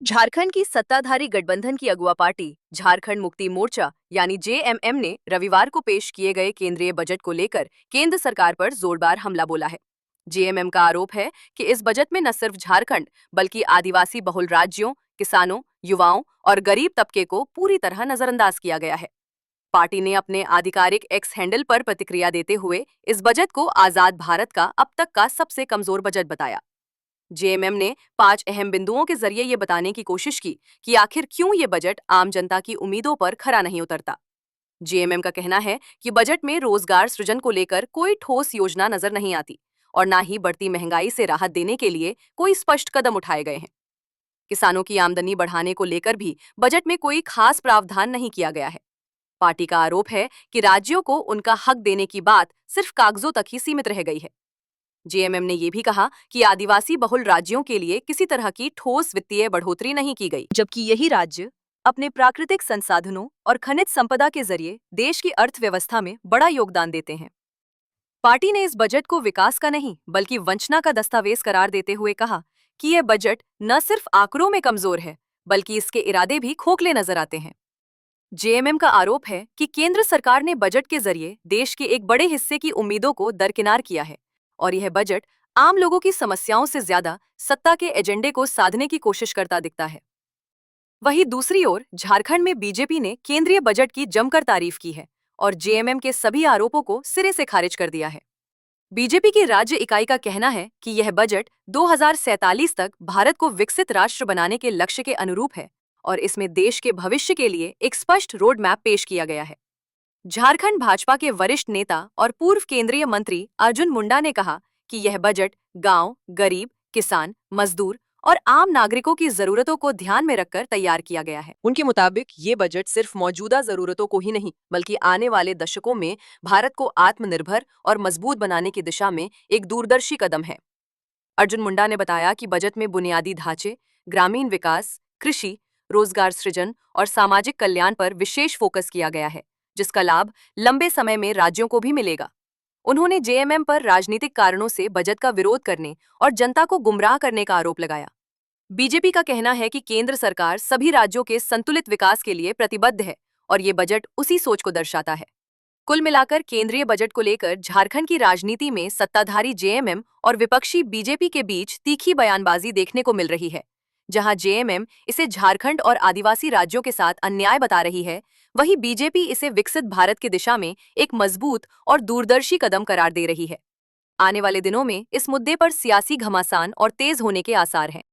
झारखंड की सत्ताधारी गठबंधन की अगुवा पार्टी झारखंड मुक्ति मोर्चा यानी जेएमएम ने रविवार को पेश किए गए केंद्रीय बजट को लेकर केंद्र सरकार पर जोरदार हमला बोला है। जेएमएम का आरोप है कि इस बजट में न सिर्फ झारखंड बल्कि आदिवासी बहुल राज्यों, किसानों, युवाओं और गरीब तबके को पूरी तरह नजरअंदाज किया गया है। पार्टी ने अपने आधिकारिक एक्स हैंडल पर प्रतिक्रिया देते हुए इस बजट को आजाद भारत का अब तक का सबसे कमजोर बजट बताया। जेएमएम ने 5 अहम बिंदुओं के जरिए ये बताने की कोशिश की कि आखिर क्यों ये बजट आम जनता की उम्मीदों पर खरा नहीं उतरता। जेएमएम का कहना है कि बजट में रोजगार सृजन को लेकर कोई ठोस योजना नजर नहीं आती और न ही बढ़ती महंगाई से राहत देने के लिए कोई स्पष्ट कदम उठाए गए हैं। किसानों की आमदनी बढ़ाने को लेकर भी बजट में कोई खास प्रावधान नहीं किया गया है। पार्टी का आरोप है कि राज्यों को उनका हक देने की बात सिर्फ कागजों तक ही सीमित रह गई है। जेएमएम ने यह भी कहा कि आदिवासी बहुल राज्यों के लिए किसी तरह की ठोस वित्तीय बढ़ोतरी नहीं की गई, जबकि यही राज्य अपने प्राकृतिक संसाधनों और खनिज संपदा के जरिए देश की अर्थव्यवस्था में बड़ा योगदान देते हैं। पार्टी ने इस बजट को विकास का नहीं बल्कि वंचना का दस्तावेज करार देते हुए कहा कि यह बजट न सिर्फ आंकड़ों में कमजोर है बल्कि इसके इरादे भी खोखले नजर आते हैं। जेएमएम का आरोप है कि केंद्र सरकार ने बजट के जरिए देश के एक बड़े हिस्से की उम्मीदों को दरकिनार किया है और यह बजट आम लोगों की समस्याओं से ज्यादा सत्ता के एजेंडे को साधने की कोशिश करता दिखता है। वहीं दूसरी ओर झारखंड में बीजेपी ने केंद्रीय बजट की जमकर तारीफ की है और जेएमएम के सभी आरोपों को सिरे से खारिज कर दिया है। बीजेपी की राज्य इकाई का कहना है कि यह बजट 2047 तक भारत को विकसित राष्ट्र बनाने के लक्ष्य के अनुरूप है और इसमें देश के भविष्य के लिए एक स्पष्ट रोड मैप पेश किया गया है। झारखंड भाजपा के वरिष्ठ नेता और पूर्व केंद्रीय मंत्री अर्जुन मुंडा ने कहा कि यह बजट गांव, गरीब, किसान, मजदूर और आम नागरिकों की जरूरतों को ध्यान में रखकर तैयार किया गया है। उनके मुताबिक ये बजट सिर्फ मौजूदा जरूरतों को ही नहीं बल्कि आने वाले दशकों में भारत को आत्मनिर्भर और मजबूत बनाने की दिशा में एक दूरदर्शी कदम है। अर्जुन मुंडा ने बताया कि बजट में बुनियादी ढांचे, ग्रामीण विकास, कृषि, रोजगार सृजन और सामाजिक कल्याण पर विशेष फोकस किया गया है, जिसका लाभ लंबे समय में राज्यों को भी मिलेगा। उन्होंने जेएमएम पर राजनीतिक कारणों से बजट का विरोध करने और जनता को गुमराह करने का आरोप लगाया। बीजेपी का कहना है कि केंद्र सरकार सभी राज्यों के संतुलित विकास के लिए प्रतिबद्ध है और ये बजट उसी सोच को दर्शाता है। कुल मिलाकर केंद्रीय बजट को लेकर झारखंड की राजनीति में सत्ताधारी जेएमएम और विपक्षी बीजेपी के बीच तीखी बयानबाजी देखने को मिल रही है। जहां जेएमएम इसे झारखंड और आदिवासी राज्यों के साथ अन्याय बता रही है, वहीं बीजेपी इसे विकसित भारत की दिशा में एक मजबूत और दूरदर्शी कदम करार दे रही है। आने वाले दिनों में इस मुद्दे पर सियासी घमासान और तेज होने के आसार हैं।